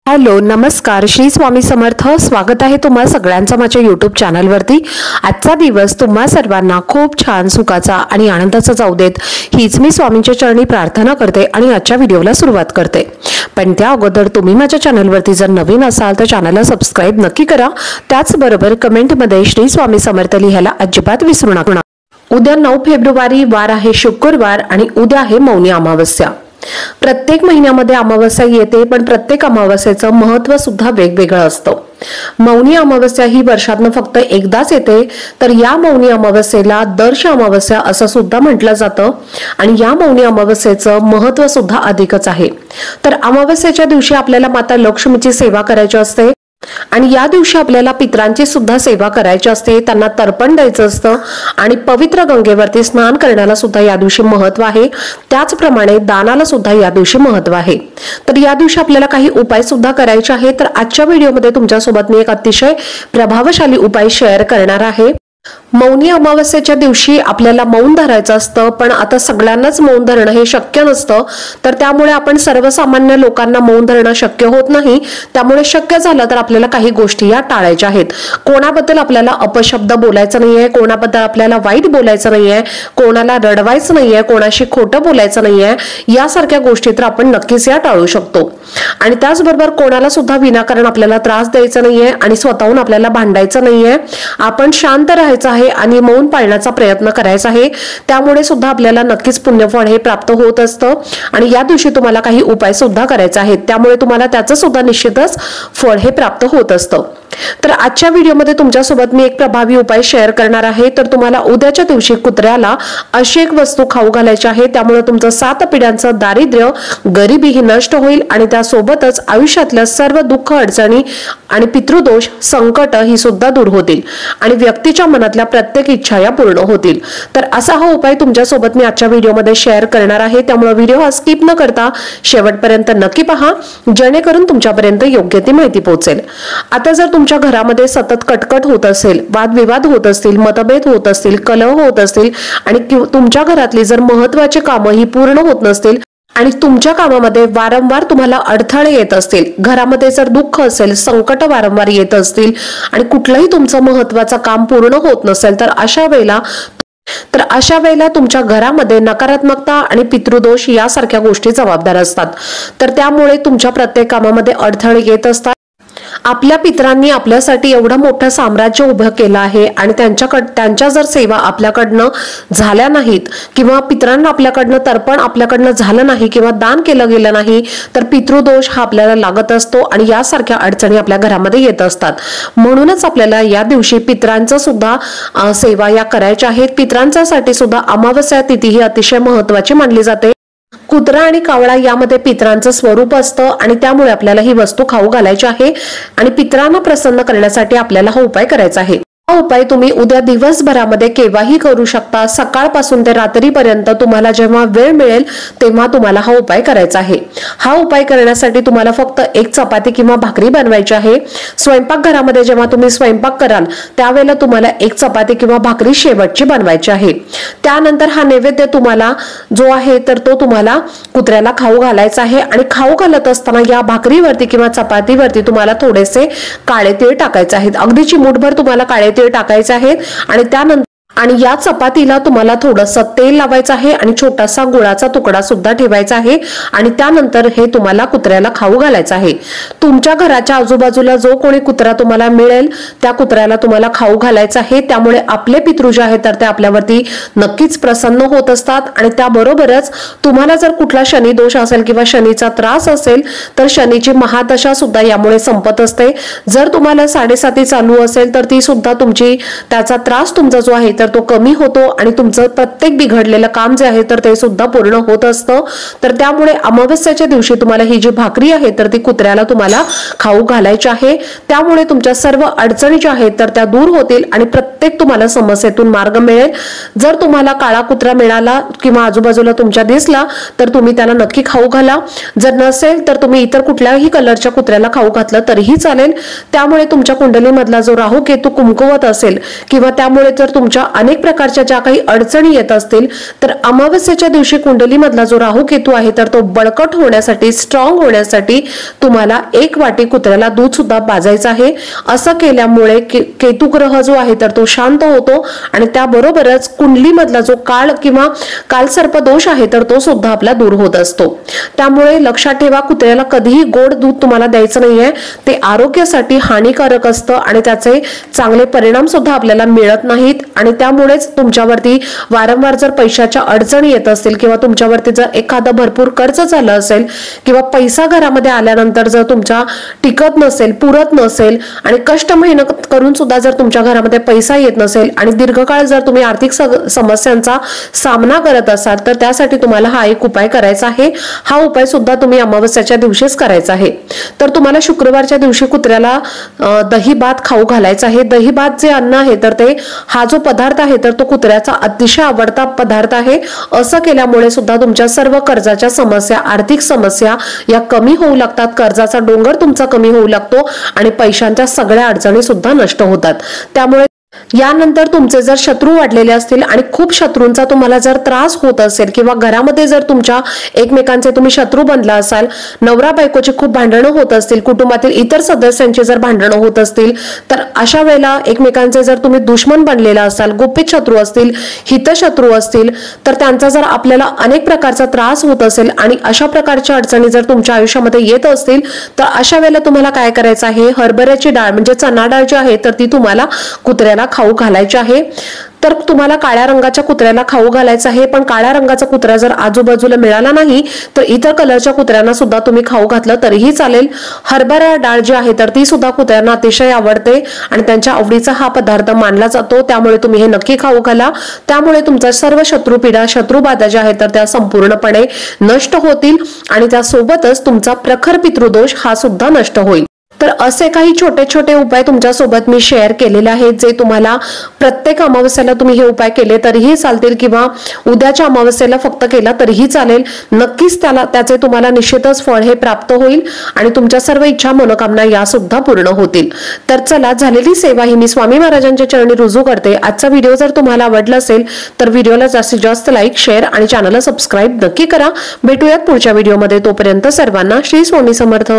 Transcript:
Hello नमस्कार श्री स्वामी समर्थ। स्वागत आहे तुम्हा सगळ्यांचं माझ्या YouTube चॅनलवरती। आजचा दिवस तुम्हा सर्वांना खूप छान सुखाचा आणि आनंदाचा जाऊ देत हीच मी स्वामींच्या चरणी प्रार्थना करते आणि आजच्या व्हिडिओला सुरुवात करते। पण त्या अगोदर तुम्ही माझ्या चॅनलवरती जर नवीन असाल तर चॅनलला सबस्क्राइब नक्की करा। त्याचबरोबर कमेंटमध्ये श्री स्वामी समर्थ लिहायला अजिबात विसरू नका। उद्या 9 फेब्रुवारी वार आहे शुक्रवार आणि उद्या आहे मौनी अमावस्या। प्रत्येक महिन्यामध्ये अमावस्या येते पण प्रत्येक अमावस्येचं महत्त्व सुद्धा वेगवेगळं असतं। मौनी अमावस्या ही वर्षातनं फक्त एकदाच येते, तर या मौनी अमावस्येला दर्श अमावस्या असं सुद्धा म्हटलं जातं आणि या मौनी अमावस्येचं महत्त्व सुद्धा अधिकच आहे। तर अमावस्येच्या दिवशी आपल्याला माता लक्ष्मीची सेवा करायची असते आणि या दिवशी आपल्याला पितरांची सुद्धा सेवा करायची असते, त्यांना तर्पण द्यायचं असतं आणि पवित्र गंगेवरती स्नान करण्याला सुद्धा या दिवशी महत्त्व आहे। त्याचप्रमाणे दानाला सुद्धा या दिवशी महत्त्व आहे। तर या दिवशी आपल्याला काही उपाय सुद्धा करायचे आहे। तर आजच्या व्हिडिओमध्ये तुमच्यासोबत मी एक अतिशय प्रभावशाली उपाय शेअर करणार आहे। मौनी अमावस्येच्या दिवशी आपल्याला मौन धरायचं असतं, पण आता सगळ्यांनाच मौन धरणं हे शक्य नसतं, तर त्यामुळे आपण सर्वसामान्य लोकांना मौन धरणं शक्य होत नाही। त्यामुळे शक्य झालं तर आपल्याला काही गोष्टी या टाळायच्या आहेत। कोणाबद्दल आपल्याला अपशब्द बोलायचं नाहीये, कोणाबद्दल आपल्याला वाईट बोलायचं नाहीये, कोणाला रडवायचं नाहीये, कोणाशी खोटं बोलायचं नाहीये, यासारख्या गोष्टी तर आपण नक्कीच या टाळू शकतो। आणि त्याचबरोबर कोणाला सुद्धा विनाकारण आपल्याला त्रास द्यायचा नाहीये आणि स्वतःहून आपल्याला भांडायचं नाहीये। आपण शांत राहायचं आहे आणि मौन पाळण्याचा प्रयत्न करायचा आहे। त्यामुळे सुद्धा आपल्याला नक्कीच पुण्यफळ हे प्राप्त होत असतं आणि या दिवशी तुम्हाला काही उपाय सुद्धा करायचे आहेत, त्यामुळे तुम्हाला त्याचं सुद्धा निश्चितच फळ हे प्राप्त होत असतं। तर आजच्या व्हिडिओमध्ये तुमच्यासोबत मी एक प्रभावी उपाय शेअर करणार आहे। तर तुम्हाला उद्याच्या दिवशी कुत्र्याला अशी एक वस्तू खाऊ घालायची आहे, त्यामुळे तुमचं 7 पिढ्यांचं दारिद्र्य गरिबी ही नष्ट होईल आणि त्यासोबतच आयुष्यातल्या सर्व दुःख अडचणी आणि पितृदोष संकट ही सुद्धा दूर होतील आणि व्यक्तीच्या मनातल्या प्रत्येक इच्छा या पूर्ण होतील। तर असा हा उपाय तुमच्यासोबत मी आजच्या व्हिडिओमध्ये शेअर करणार आहे, त्यामुळे व्हिडिओ हा स्किप न करता शेवटपर्यंत नक्की पहा, जेणेकरून तुमच्यापर्यंत योग्य ती माहिती पोहोचेल। आता जर तुमच्या घरामध्ये सतत कटकट होत असेल, वादविवाद होत असतील, मतभेद होत असतील, कलह होत असतील आणि तुमच्या घरातली जर महत्त्वाची कामं ही पूर्ण होत नसतील आणि तुमच्या कामामध्ये वारंवार तुम्हाला अडथळे येत असतील, घरामध्ये जर दुःख असेल, संकट वारंवार येत असतील आणि कुठलंही तुमचं महत्त्वाचं काम पूर्ण होत नसेल, तर अशा वेळेला तुमच्या घरामध्ये नकारात्मकता आणि पितृदोष यासारख्या गोष्टी जबाबदार असतात। तर त्यामुळे तुमच्या प्रत्येक कामामध्ये अडथळे येत असतात। आपल्या पितरांनी आपल्यासाठी एवढं मोठं साम्राज्य उभं केलं आहे आणि त्यांच्या जर सेवा आपल्याकडनं झाल्या नाहीत किंवा पितरांना आपल्याकडनं तर्पण आपल्याकडनं झालं नाही किंवा दान केलं गेलं नाही, तर पितृदोष हा आपल्याला लागत असतो आणि यासारख्या अडचणी आपल्या घरामध्ये येत असतात। म्हणूनच आपल्याला या दिवशी पितरांचं सुद्धा सेवा या करायच्या आहेत। पितरांसाठी सुद्धा अमावस्या तिथी ही अतिशय महत्त्वाची मानली जाते। कुत्रा आणि कावळा यामध्ये पितरांचं स्वरूप असतं आणि त्यामुळे आपल्याला ही वस्तू खाऊ घालायची आहे आणि पितरांना प्रसन्न करण्यासाठी आपल्याला हा उपाय करायचा आहे। हा उपाय तुम्ही उद्या दिवसभरामध्ये केव्हाही करू शकता। सकाळपासून ते रात्रीपर्यंत तुम्हाला जेव्हा वेळ मिळेल तेव्हा तुम्हाला हा उपाय करायचा आहे। हा उपाय करण्यासाठी तुम्हाला फक्त एक चपाती किंवा भाकरी बनवायची आहे। स्वयंपाकघरामध्ये जेव्हा तुम्ही स्वयंपाक कराल त्यावेळेला तुम्हाला एक चपाती किंवा भाकरी शेवटची बनवायची आहे। त्यानंतर हा नैवेद्य तुम्हाला जो आहे तर तो तुम्हाला कुत्र्याला खाऊ घालायचा आहे आणि खाऊ घालत असताना या भाकरीवरती किंवा चपातीवरती तुम्हाला थोडेसे काळे तीळ टाकायचे आहेत। अगदी चिमूटभर तुम्हाला काळे तीळ टाकायचे आहेत आणि त्यानंतर या चपातीला तुम्हाला थोडंसं तेल लावायचं आहे आणि छोटासा गुळाचा तुकडा सुद्धा ठेवायचा आहे आणि त्यानंतर हे तुम्हाला कुत्र्याला खाऊ घालायचं आहे। तुमच्या घराच्या आजूबाजूला जो कोणी कुत्रा तुम्हाला मिळेल त्या कुत्र्याला तुम्हाला खाऊ घालायचं आहे। त्यामुळे आपले पितृ जे आहेत तर ते आपल्यावरती नक्कीच प्रसन्न होत असतात आणि त्याबरोबरच तुम्हाला जर कुठला शनी दोष असेल किंवा शनीचा त्रास असेल तर शनीची महादशा सुद्धा यामुळे संपत असते। जर तुम्हाला 7.5 चालू असेल तर ती सुद्धा तुमची त्याचा त्रास तुमचा जो आहे तर तो कमी होतो आणि तुमचं प्रत्येक बिघडलेलं काम जे आहे तर ते सुद्धा पूर्ण होत असतं। तर त्यामुळे अमावस्येच्या दिवशी तुम्हाला ही जी भाकरी आहे तर ती कुत्र्याला तुम्हाला खाऊ घालायची आहे। त्यामुळे तुमच्या सर्व अडचणी ज्या आहेत तर त्या दूर होतील आणि प्रत्येक तुम्हाला समस्येतून मार्ग मिळेल। जर तुम्हाला काळा कुत्रा मिळाला किंवा आजूबाजूला तुमच्या दिसला तर तुम्ही त्याला नक्की खाऊ घाला। जर नसेल तर तुम्ही इतर कुठल्याही कलरच्या कुत्र्याला खाऊ घातलं तरीही चालेल। त्यामुळे तुमच्या कुंडलीमधला जो राहू केतू कुमकुवत असेल किंवा त्यामुळे जर तुमच्या अनेक प्रकारच्या ज्या काही अडचणी येत असतील तर अमावस्येच्या दिवशी कुंडलीमधला जो राहू केतू आहे तर तो बळकट होण्यासाठी, स्ट्रॉंग होण्यासाठी तुम्हाला 1 वाटी कुत्र्याला दूध सुद्धा पाजायचं आहे। असं केल्यामुळे केतू ग्रह जो आहे तर तो शांत होतो आणि त्याबरोबरच कुंडलीमधला जो काळ किंवा कालसर्प दोष आहे तर तो सुद्धा आपला दूर होत असतो। त्यामुळे लक्षात ठेवा, कुत्र्याला कधीही गोड दूध तुम्हाला द्यायचं नाहीये, ते आरोग्यासाठी हानिकारक असतं आणि त्याचे चांगले परिणाम सुद्धा आपल्याला मिळत नाहीत आणि त्यामुळेच तुमच्यावरती वारंवार जर पैशाच्या अडचणी येत असतील किंवा तुमच्यावरती जर एखादं भरपूर कर्ज झालं असेल किंवा पैसा घरामध्ये आल्यानंतर जर तुमच्या टिकत नसेल, पुरत नसेल आणि कष्ट मेहनत करून सुद्धा जर तुमच्या घरामध्ये पैसा येत नसेल आणि दीर्घकाळ जर तुम्ही आर्थिक समस्यांचा सामना करत असाल तर त्यासाठी तुम्हाला हा एक उपाय करायचा आहे। हा उपाय सुद्धा तुम्ही अमावस्येच्या दिवशीच करायचा आहे। तर तुम्हाला शुक्रवारच्या दिवशी कुत्र्याला दही भात खाऊ घालायचा आहे। दही भात जे अन्न आहे तर ते हा जो पदार्थ आहे तर तो कुत्र्याचा अतिशय आवडता पदार्थ आहे। असं केल्यामुळे सुद्धा तुमच्या सर्व कर्जाच्या समस्या, आर्थिक समस्या या कमी होऊ लागतात, कर्जाचा डोंगर तुमचा कमी होऊ लागतो आणि पैशांच्या सगळ्या अडचणी सुद्धा नष्ट होतात। त्यामुळे यानंतर तुमचे जर शत्रू वाढलेले असतील आणि खूप शत्रूंचा तुम्हाला जर त्रास होत असेल किंवा घरामध्ये जर तुमच्या एकमेकांचे तुम्ही शत्रू बनला असाल, नवरा बायकोची खूप भांडणं होत असतील, कुटुंबातील इतर सदस्यांची जर भांडणं होत असतील तर अशा वेळेला एकमेकांचे जर तुम्ही दुश्मन बनलेला असाल, गुपित शत्रू असतील, हितशत्रू असतील तर त्यांचा जर आपल्याला अनेक प्रकारचा त्रास होत असेल आणि अशा प्रकारच्या अडचणी जर तुमच्या आयुष्यामध्ये येत असतील तर अशा वेळेला तुम्हाला काय करायचं आहे, हरभऱ्याची डाळ म्हणजे चणा डाळ जी आहे तर ती तुम्हाला कुत्र्याला खाऊ घालायचे आहे। तर तुम्हाला काळ्या रंगाच्या कुत्र्याला खाऊ घालायचं आहे, पण काळ्या रंगाचा कुत्रा जर आजूबाजूला मिळाला नाही तर इतर कलरच्या कुत्र्यांना सुद्धा तुम्ही खाऊ घातलं तरीही चालेल। हरभरा डाळ जी आहे तर ती सुद्धा कुत्र्यांना अतिशय आवडते आणि त्यांच्या आवडीचा हा पदार्थ मानला जातो, त्यामुळे तुम्ही हे नक्की खाऊ घाला। त्यामुळे तुमचा सर्व शत्रुपीडा, शत्रुबाधा ज्या आहेत तर त्या संपूर्णपणे नष्ट होतील आणि त्यासोबतच तुमचा प्रखर पितृदोष हा सुद्धा नष्ट होईल। तर असे काही छोटे छोटे उपाय तुमच्या सोबत मी शेअर केलेले आहेत, जे तुम्हाला प्रत्येक अमावस्येला तुम्ही हे उपाय केले तरीही चालतील किंवा उद्याच्या अमावस्येला फक्त केला तरीही चालेल। नक्कीच त्याचे तुम्हाला निश्चितच फळ हे प्राप्त होईल आणि तुमच्या सर्व इच्छा, मनोकामना या सुद्धा पूर्ण होतील। तर चला, झालेली सेवा ही मी स्वामी महाराजांच्या चरणी रुजू करते। आजचा व्हिडिओ जर तुम्हाला आवडला असेल तर व्हिडिओला जास्तीत जास्त लाईक, शेअर आणि चॅनलला सबस्क्राईब नक्की करा। भेटूयात पुढच्या व्हिडिओमध्ये, तोपर्यंत सर्वांना श्री स्वामी समर्थ।